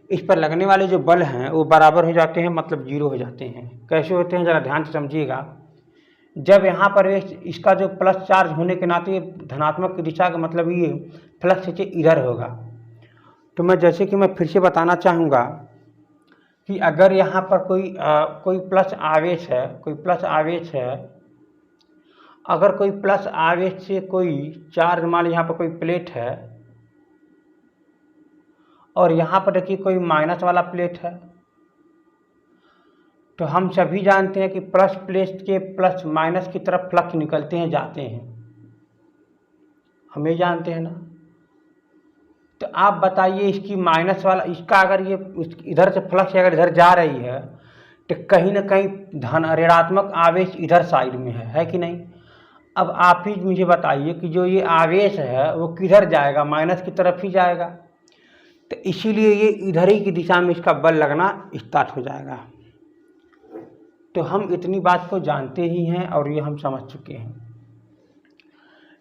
इस पर लगने वाले जो बल हैं वो बराबर हो जाते हैं, मतलब 0 हो जाते हैं। कैसे होते हैं ज़रा ध्यान से समझिएगा। जब यहाँ पर इसका जो प्लस चार्ज होने के नाते धनात्मक की दिशा का मतलब ये फ्लक्स से इधर होगा। तो मैं जैसे कि मैं फिर से बताना चाहूँगा कि अगर यहाँ पर कोई प्लस आवेश है, कोई प्लस आवेश है, अगर कोई प्लस आवेश से कोई चार्ज, मान लीजिए यहाँ पर कोई प्लेट है और यहाँ पर देखिए कोई माइनस वाला प्लेट है, तो हम सभी जानते हैं कि प्लस प्लेट के प्लस माइनस की तरफ फ्लक्स निकलते हैं, जाते हैं, हम ये जानते हैं ना। तो आप बताइए इसकी माइनस वाला, इसका अगर ये इधर से फ्लक्स अगर इधर जा रही है तो कहीं ना कहीं ऋणात्मक आवेश इधर साइड में है कि नहीं। अब आप ही मुझे बताइए कि जो ये आवेश है वो किधर जाएगा, माइनस की तरफ ही जाएगा। तो इसीलिए ये इधर ही की दिशा में इसका बल लगना स्टार्ट हो जाएगा। तो हम इतनी बात को जानते ही हैं और ये हम समझ चुके हैं।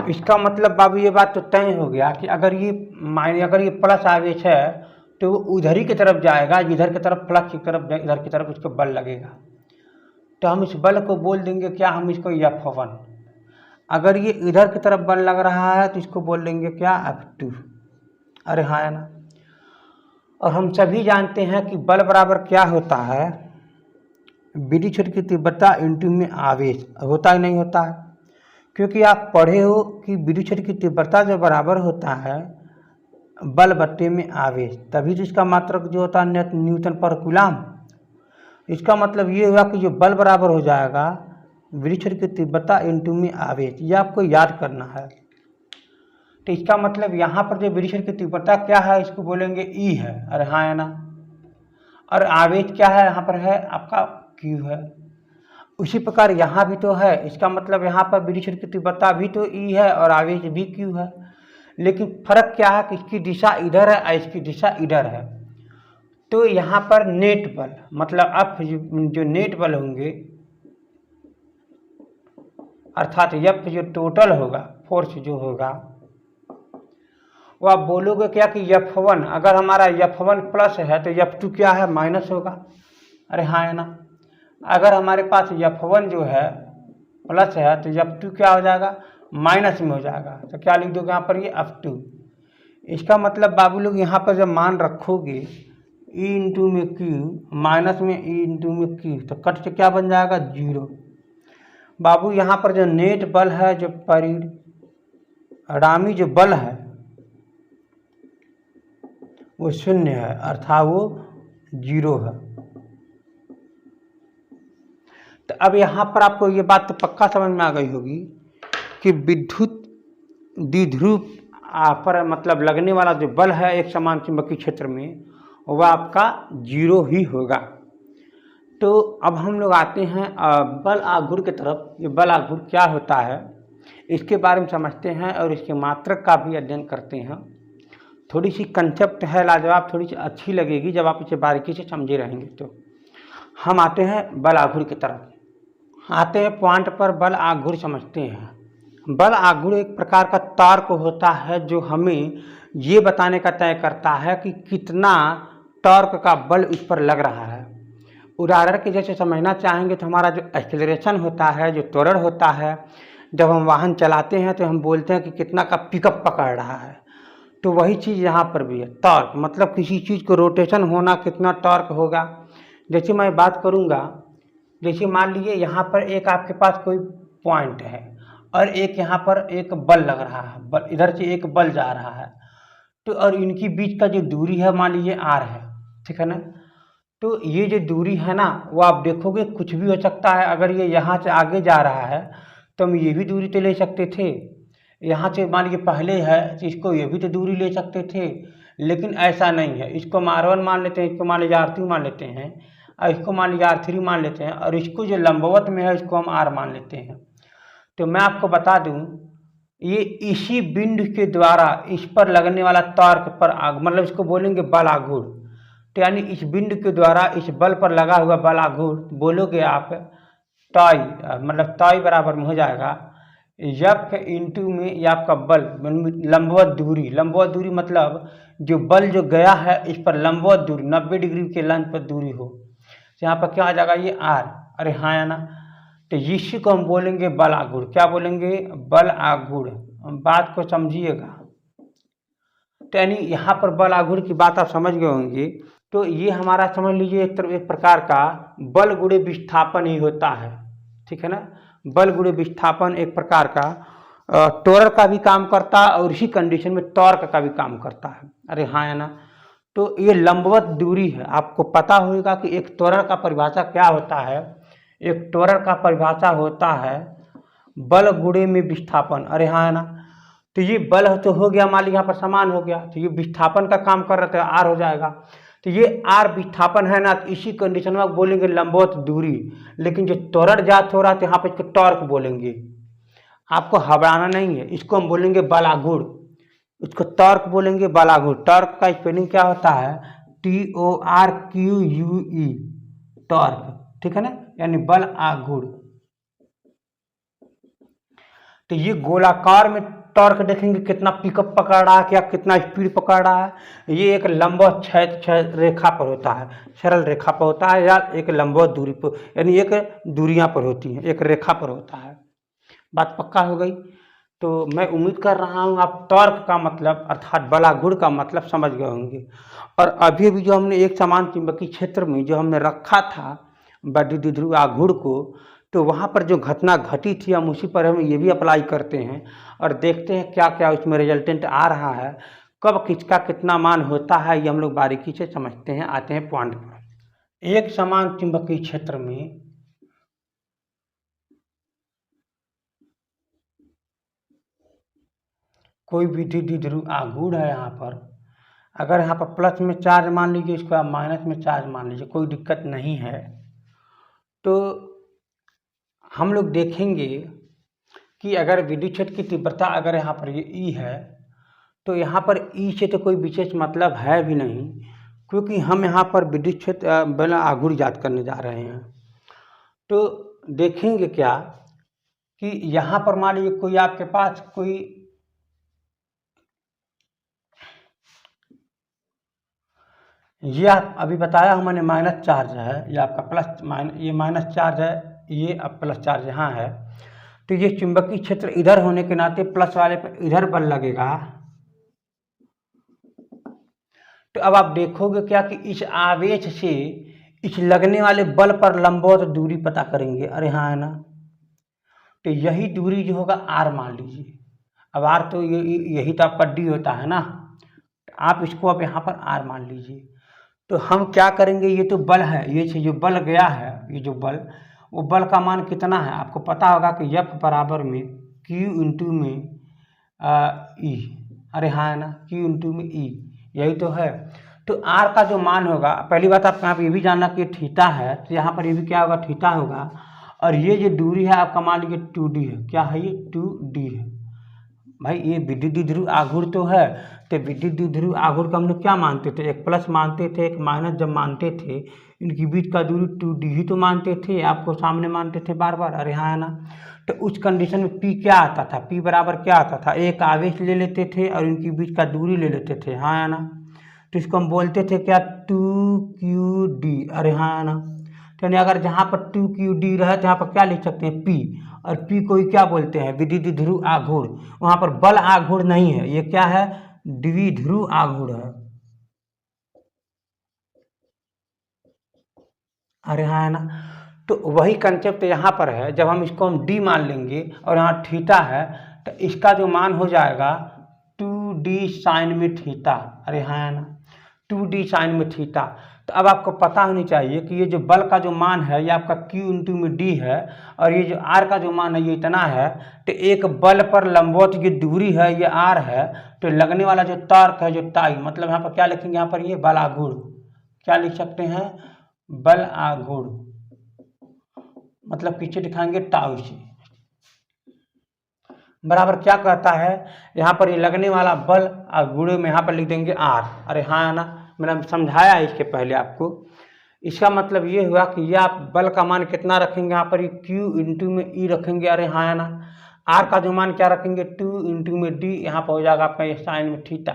इसका मतलब बाबू ये बात तो तय हो गया कि अगर ये प्लस आवेश है तो वो उधर ही की तरफ जाएगा, इधर की तरफ फ्लक्स की तरफ, इधर की तरफ उसको बल लगेगा। तो हम इस बल को बोल देंगे क्या, हम इसको F1। अगर ये इधर की तरफ बल लग रहा है तो इसको बोल देंगे क्या, F2। अरे हाँ है ना। और हम सभी जानते हैं कि बल बराबर क्या होता है, विद्युत क्षेत्र की तीव्रता इंटू में आवेश। होता ही नहीं होता है, क्योंकि आप पढ़े हो कि विद्युत क्षेत्र की तीव्रता जो बराबर होता है बल बट्टे में आवेश, तभी तो इसका मात्रक जो होता है न्यूटन पर कूलम। इसका मतलब ये हुआ कि जो बल बराबर हो जाएगा विद्युत क्षेत्र की तीव्रता इंटू में आवेश। ये आपको याद करना है। तो इसका मतलब यहाँ पर जो विडिशर की तीव्रता क्या है, इसको बोलेंगे ई है। अरे हाँ है ना। और आवेश क्या है, यहाँ पर है आपका क्यू है। उसी प्रकार यहाँ भी तो है, इसका मतलब यहाँ पर विडिशर की तीव्रता भी तो ई है और आवेश भी क्यू है। लेकिन फर्क क्या है कि इसकी दिशा इधर है और इसकी दिशा इधर है। तो यहाँ पर नेट बल मतलब अब जो नेट बल होंगे अर्थात एफ जो टोटल होगा, फोर्स जो होगा, वो आप बोलोगे क्या कि F1 अगर हमारा F1 प्लस है तो F2 क्या है, माइनस होगा। अरे हाँ है ना। अगर हमारे पास F1 जो है प्लस है तो F2 क्या हो जाएगा, माइनस में हो जाएगा। तो क्या लिख दोगे यहाँ पर, ये F2। इसका मतलब बाबू लोग यहाँ पर जब मान रखोगे E इंटू में Q माइनस में E इंटू में Q, तो कट से क्या बन जाएगा, 0। बाबू यहाँ पर जो नेट बल है, जो परिणामी जो बल है वो 0 है, अर्थात वो 0 है। तो अब यहाँ पर आपको ये बात तो पक्का समझ में आ गई होगी कि विद्युत द्विध्रुव पर मतलब लगने वाला जो बल है एक समान चुंबकीय क्षेत्र में, वह आपका 0 ही होगा। तो अब हम लोग आते हैं बल आघूर्ण की तरफ। ये बल आघूर्ण क्या होता है इसके बारे में समझते हैं और इसके मात्रक का भी अध्ययन करते हैं। थोड़ी सी कंसेप्ट है लाजवाब, थोड़ी सी अच्छी लगेगी जब आप इसे बारीकी से समझे रहेंगे। तो हम आते हैं बल आघूर्ण की तरफ, आते हैं पॉइंट पर बल आघूर्ण समझते हैं। बल आघूर्ण एक प्रकार का टार्क होता है जो हमें ये बताने का तय करता है कि कितना टॉर्क का बल उस पर लग रहा है। उदाहरण के जैसे समझना चाहेंगे तो हमारा जो एक्सेलरेशन होता है, जो त्वरण होता है, जब हम वाहन चलाते हैं तो हम बोलते हैं कि कितना का पिकअप पकड़ रहा है। तो वही चीज़ यहाँ पर भी है, टॉर्क मतलब किसी चीज़ को रोटेशन होना, कितना टॉर्क होगा। जैसे मैं बात करूँगा, जैसे मान लीजिए यहाँ पर एक आपके पास कोई पॉइंट है और एक यहाँ पर एक बल लग रहा है, बल इधर से एक बल जा रहा है, तो और इनकी बीच का जो दूरी है मान लीजिए r है, ठीक है ना। तो ये जो दूरी है ना, वो आप देखोगे कुछ भी हो सकता है। अगर ये यहाँ से आगे जा रहा है तो हम ये भी दूरी तो ले सकते थे, यहाँ से मान लीजिए पहले है तो इसको ये भी तो दूरी ले सकते थे, लेकिन ऐसा नहीं है। इसको हम R1 मान लेते हैं, इसको मान लीजिए R2 मान लेते हैं, और इसको मान लीजिए R3 मान लेते हैं, और इसको जो लंबवत में है इसको हम R मान लेते हैं। तो मैं आपको बता दूं, ये इसी बिंदु के द्वारा इस पर लगने वाला टॉर्क पर मतलब इसको बोलेंगे बल आघूर्ण। तो यानी इस बिंदु के द्वारा इस बल पर लगा हुआ बल आघूर्ण बोलोगे आप टाई, मतलब टाई बराबर में हो जाएगा F इंटू में ये आपका बल लंबवत दूरी। लंबवत दूरी मतलब जो बल जो गया है इस पर लंबवत दूरी 90 डिग्री के लाइन पर दूरी हो, तो यहाँ पर क्या आ जाएगा, ये R। अरे हाँ या ना। तो इसी को हम बोलेंगे बल आघूर्ण। क्या बोलेंगे, बल आघूर्ण। बात को समझिएगा। तो यानी यहाँ पर बल आघूर्ण की बात आप समझ गए होंगे। तो ये हमारा समझ लीजिए एक प्रकार का बल गुणे विस्थापन ही होता है, ठीक है ना। बल गुणे विस्थापन एक प्रकार का टॉर्क का भी काम करता है और इसी कंडीशन में टॉर्क का भी काम करता है। अरे हाँ या ना। तो ये लंबवत दूरी है। आपको पता होगा कि एक त्वरण का परिभाषा क्या होता है। एक त्वरण का परिभाषा होता है बल गुणे में विस्थापन। अरे हाँ है ना। तो ये बल तो हो गया, मान लीजिए यहाँ पर समान हो गया, तो ये विस्थापन का काम कर रहा था, आर हो जाएगा। तो ये आर विस्थापन है ना, तो इसी कंडीशन में बोलेंगे लंबवत दूरी। लेकिन जो त्वरण ज्ञात हो रहा है तो यहाँ पर इसको टॉर्क बोलेंगे। आपको घबराना नहीं है, इसको हम बोलेंगे बल आघूर्ण, इसको टॉर्क बोलेंगे, बल आघूर्ण। टॉर्क का स्पेलिंग क्या होता है, TORQUE, टॉर्क, ठीक है ना, यानी बल आघूर्ण। तो ये गोलाकार में टॉर्क देखेंगे कितना पिकअप पकड़ रहा है, क्या कितना स्पीड पकड़ रहा है। ये एक लंबवत क्षैतिज रेखा पर होता है, सरल रेखा पर होता है, या एक लंबवत दूरी पर, यानी एक दूरियां पर होती हैं, एक रेखा पर होता है। बात पक्का हो गई। तो मैं उम्मीद कर रहा हूँ आप टॉर्क का मतलब अर्थात बल आघूर्ण का मतलब समझ गए होंगे। और अभी भी जो हमने एक समान चुंबकीय क्षेत्र में जो हमने रखा था द्विध्रुव आघूर्ण को, तो वहाँ पर जो घटना घटी थी हम उसी पर हम ये भी अप्लाई करते हैं और देखते हैं क्या क्या उसमें रिजल्टेंट आ रहा है, कब किसका कितना मान होता है, ये हम लोग बारीकी से समझते हैं। आते हैं पॉइंट पर। एक समान चुंबकीय क्षेत्र में कोई भी द्विध्रुव आघूर्ण है यहाँ पर, अगर यहाँ पर प्लस में चार्ज मान लीजिए, इसको आप माइनस में चार्ज मान लीजिए, कोई दिक्कत नहीं है। तो हम लोग देखेंगे कि अगर विद्युत क्षेत्र की तीव्रता अगर यहाँ पर ये ई है, तो यहाँ पर ई से तो कोई विशेष मतलब है भी नहीं, क्योंकि हम यहाँ पर विद्युत क्षेत्र बल आघूर्ण ज्ञात करने जा रहे हैं। तो देखेंगे क्या कि यहाँ पर मान लीजिए कोई आपके पास कोई ये अभी बताया मैंने माइनस चार्ज है, ये आपका प्लस ये माइनस चार्ज है, ये अब प्लस चार्ज यहाँ है। तो ये चुंबकीय क्षेत्र इधर होने के नाते प्लस वाले पर इधर बल लगेगा। तो अब आप देखोगे क्या कि इस आवेश से इस लगने वाले बल पर लंबवत दूरी पता करेंगे। अरे हाँ है ना, तो यही दूरी जो होगा आर मान लीजिए। अब आर तो यही तो आपका डी होता है ना, आप इसको अब यहाँ पर आर मान लीजिए। तो हम क्या करेंगे, ये तो बल है, ये जो बल गया है, ये जो बल, वो बल का मान कितना है आपको पता होगा कि F बराबर में Q इंटू में ई। अरे हाँ है ना, Q इंटू में ई, यही तो है। तो R का जो मान होगा, पहली बात आप यहाँ पर ये भी जानना कि थीटा है, तो यहाँ पर ये भी क्या होगा, थीटा होगा। और ये जो दूरी है आपका मान लीजिए 2D है। क्या है ये, 2D है। भाई ये विद्युत द्विध्रुव आघूर्ण तो है, तो विद्युत द्विध्रुव आघूर्ण का हम लोग क्या मानते थे, एक प्लस मानते थे, एक माइनस जब मानते थे, इनकी बीच का दूरी 2D ही तो मानते थे, आपको सामने मानते थे बार बार। अरे हाँ है ना, तो उस कंडीशन में P क्या आता था, P बराबर क्या आता था, एक आवेश ले लेते थे और इनकी बीच का दूरी ले लेते थे। हाँ है ना, तो इसको हम बोलते थे क्या, 2QD। अरे हाँ है ना, तो यानी अगर जहाँ पर 2QD रहे तो यहाँ पर क्या लिख सकते हैं, P, और P को ही क्या बोलते हैं, विद्युत द्विध्रुव आघूर्ण। वहाँ पर बल आघूर्ण नहीं है, ये क्या है, द्विध्रुव आघूर्ण है। अरे हाँ है ना, तो वही कंसेप्ट यहाँ पर है। जब हम इसको हम D मान लेंगे और यहाँ थीटा है, तो इसका जो मान हो जाएगा 2D साइन में थीटा। अरे हाँ है ना, 2D साइन में थीटा। तो अब आपको पता होनी चाहिए कि ये जो बल का जो मान है ये आपका Q इंटू में D है, और ये जो R का जो मान है ये इतना है। तो एक बल पर लंबवत ये दूरी है, ये R है, तो लगने वाला जो तर्क है, जो टाई, मतलब यहाँ पर क्या लिखेंगे, यहाँ पर ये बल आघूर्ण, क्या लिख सकते हैं, बल आघूर्ण, मतलब पीछे दिखाएंगे टाउ से बराबर क्या कहता है, यहाँ पर ये लगने वाला बल आघूर्ण में यहाँ पर लिख देंगे R। अरे हाँ ना, मैंने समझाया है इसके पहले आपको। इसका मतलब ये हुआ कि ये आप बल का मान कितना रखेंगे, यहाँ पर ये Q इंटू में E रखेंगे। अरे हाँ ना, R का जो मान क्या रखेंगे, 2 इंटू में D, यहाँ पर हो जाएगा आपका ये साइन में थीटा।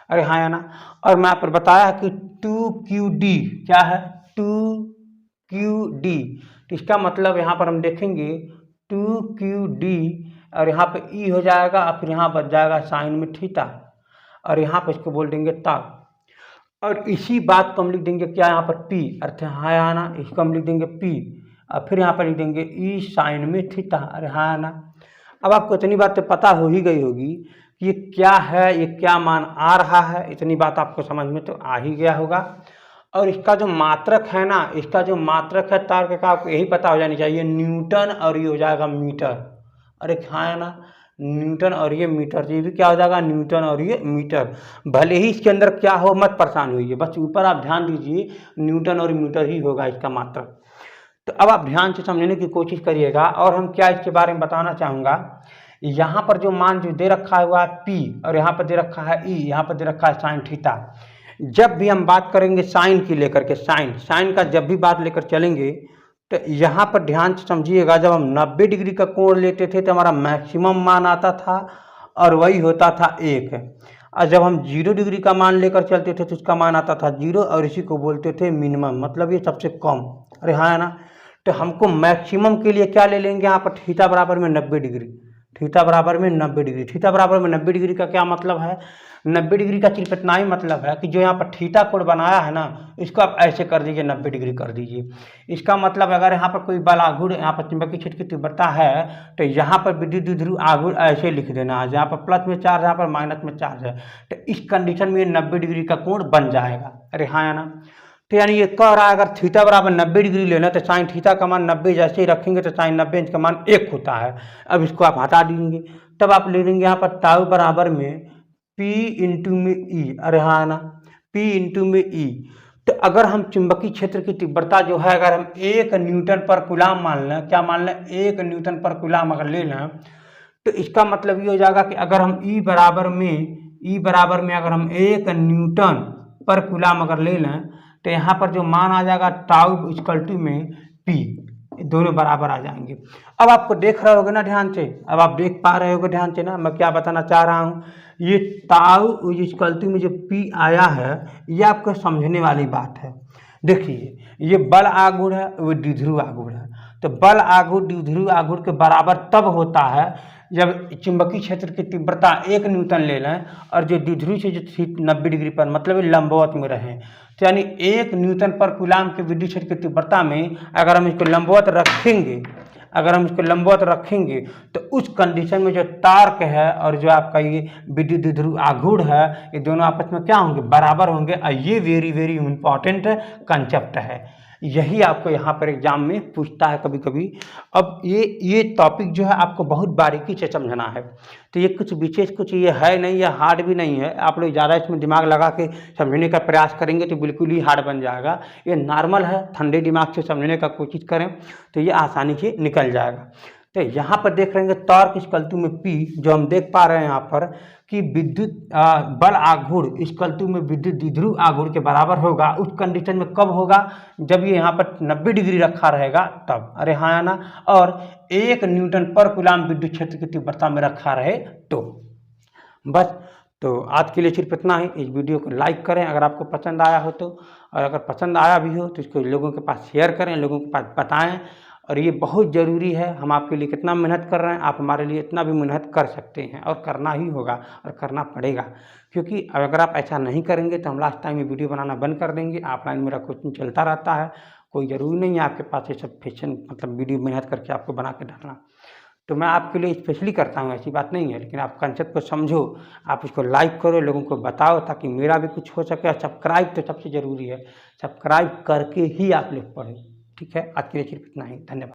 अरे हाँ ना, और मैं यहाँ पर बताया कि 2QD क्या है, 2QD। तो इसका मतलब यहाँ पर हम देखेंगे 2QD, और यहाँ पे E हो जाएगा, और फिर यहाँ बच जाएगा साइन में थीटा, और यहाँ पर इसको बोल देंगे ताप। और इसी बात को हम लिख देंगे क्या, यहाँ पर P, अर्थ हाँ आना, इसको हम लिख देंगे P, और फिर यहाँ पर लिख देंगे E साइन में थीटा। अरे हाँ आना, अब आपको इतनी बात तो पता हो ही गई होगी कि ये क्या है, ये क्या मान आ रहा है, इतनी बात आपको समझ में तो आ ही गया होगा। और इसका जो मात्रक है ना, इसका जो मात्रक है तार का, आपको यही पता हो जानी चाहिए, न्यूटन, और ये हो जाएगा मीटर। अरे हाँ है ना, न्यूटन और ये मीटर, ये भी क्या हो जाएगा, न्यूटन और ये मीटर। भले ही इसके अंदर क्या हो मत परेशान होइए, बस ऊपर आप ध्यान दीजिए, न्यूटन और मीटर ही होगा इसका मात्रक। तो अब आप ध्यान से समझने की कोशिश करिएगा। और हम क्या इसके बारे में बताना चाहूँगा, यहाँ पर जो मान जो दे रखा हुआ है P, और यहाँ पर दे रखा है E, यहाँ पर दे रखा है साइन थीटा। जब भी हम बात करेंगे साइन की लेकर के, साइन का जब भी बात लेकर चलेंगे, तो यहाँ पर ध्यान से समझिएगा, जब हम 90 डिग्री का कोण लेते थे तो हमारा मैक्सिमम मान आता था, और वही होता था 1। और जब हम 0 डिग्री का मान लेकर चलते थे तो उसका मान आता था 0, और इसी को बोलते थे मिनिमम, मतलब ये सबसे कम। अरे हाँ है ना, तो हमको मैक्सिमम के लिए क्या ले लेंगे, यहाँ पर थीटा बराबर में 90 डिग्री, थीटा बराबर में 90 डिग्री। थीटा बराबर में 90 डिग्री का क्या मतलब है, 90 डिग्री का सिर्फ इतना ही मतलब है कि जो यहाँ पर थीटा कोण बनाया है ना, इसको आप ऐसे कर दीजिए, 90 डिग्री कर दीजिए। इसका मतलब अगर यहाँ पर कोई बल आघूर्ण, यहाँ पर चुंबकीय क्षेत्र की तीव्रता है, तो यहाँ पर विद्युत द्विध्रुव आघूर्ण ऐसे लिख देना है, जहाँ पर प्लस में चार्ज, यहाँ पर माइनस में चार्ज है, तो इस कंडीशन में 90 डिग्री का कोण बन जाएगा। अरे हाँ है ना, तो यानी ये कह रहा है अगर थीटा बराबर 90 डिग्री लेना, तो साइन थीटा का मान 90 जैसे ही रखेंगे तो साइन 90 का मान 1 होता है। अब इसको आप हटा देंगे, तब आप ले लेंगे यहाँ पर टाउ बराबर में P इंटू में ई, अरे हाँ ना, P इंटू में ई। तो अगर हम चुंबकीय क्षेत्र की तीव्रता जो है अगर हम 1 न्यूटन पर कूलाम मान लें, क्या मान लें, 1 न्यूटन पर कूलाम अगर ले लें, तो इसका मतलब ये हो जाएगा कि अगर हम ई बराबर में अगर हम 1 न्यूटन पर कूलाम अगर ले लें, तो यहाँ पर जो मान आ जाएगा टाउ इक्वल टू में पी, दोनों बराबर आ जाएंगे। अब आपको देख रहे होगे ना ध्यान से, अब आप देख पा रहे होगे ध्यान से ना मैं क्या बताना चाह रहा हूँ। ये टाउ इक्वल टू में जो पी आया है ये आपको समझने वाली बात है। देखिए ये बल आघूर्ण है, वो द्विध्रुव आघूर्ण है, तो बल आघूर्ण द्विध्रुव आघूर्ण के बराबर तब होता है जब चुंबकीय क्षेत्र की तीव्रता 1 न्यूटन ले लें और जो द्विध्रुव से जो 90 डिग्री पर मतलब लंबवत में रहे। तो यानी 1 न्यूटन पर कूलाम के विद्युत क्षेत्र की तीव्रता में अगर हम इसको लंबवत रखेंगे, तो उस कंडीशन में जो टार्क है और जो आपका ये विद्युत द्विध्रुव आघूर्ण है ये दोनों आपस में क्या होंगे, बराबर होंगे। और ये वेरी वेरी इंपॉर्टेंट कंसेप्ट है, यही आपको यहाँ पर एग्जाम में पूछता है कभी कभी। अब ये टॉपिक जो है आपको बहुत बारीकी से समझना है, तो ये कुछ विशेष कुछ ये है नहीं, ये हार्ड भी नहीं है। आप लोग ज़्यादा इसमें दिमाग लगा के समझने का प्रयास करेंगे तो बिल्कुल ही हार्ड बन जाएगा। ये नॉर्मल है, ठंडे दिमाग से समझने का कोशिश करें तो ये आसानी से निकल जाएगा। तो यहाँ पर देख रहे हैं टॉर्क इक्वल टू में P, जो हम देख पा रहे हैं यहाँ पर कि विद्युत बल आघूर्ण इक्वल टू में विद्युत द्विध्रुव आघूर्ण के बराबर होगा। उस कंडीशन में कब होगा, जब ये यहाँ पर 90 डिग्री रखा रहेगा तब, अरे हाँ ना, और 1 न्यूटन पर कूलाम विद्युत क्षेत्र की तीव्रता में रखा रहे तो। बस, तो आज के लिए सिर्फ इतना ही। इस वीडियो को लाइक करें अगर आपको पसंद आया हो तो, और अगर पसंद आया भी हो तो इसको लोगों के पास शेयर करें, लोगों के पास बताएं। और ये बहुत ज़रूरी है, हम आपके लिए कितना मेहनत कर रहे हैं, आप हमारे लिए इतना भी मेहनत कर सकते हैं और करना ही होगा और करना पड़ेगा, क्योंकि अगर आप ऐसा नहीं करेंगे तो हम लास्ट टाइम ये वीडियो बनाना बंद कर देंगे। ऑफलाइन मेरा कोचिंग चलता रहता है, कोई ज़रूरी नहीं है आपके पास ये सब फैशन मतलब वीडियो मेहनत करके आपको बना के डालना। तो मैं आपके लिए स्पेशली करता हूँ, ऐसी बात नहीं है, लेकिन आप कंसेप्ट को समझो, आप इसको लाइक करो, लोगों को बताओ ताकि मेरा भी कुछ हो सके। और सब्सक्राइब तो सबसे ज़रूरी है, सब्सक्राइब करके ही आप लोग पढ़ें। ठीक है, आज के लिए सिर्फ इतना ही, धन्यवाद।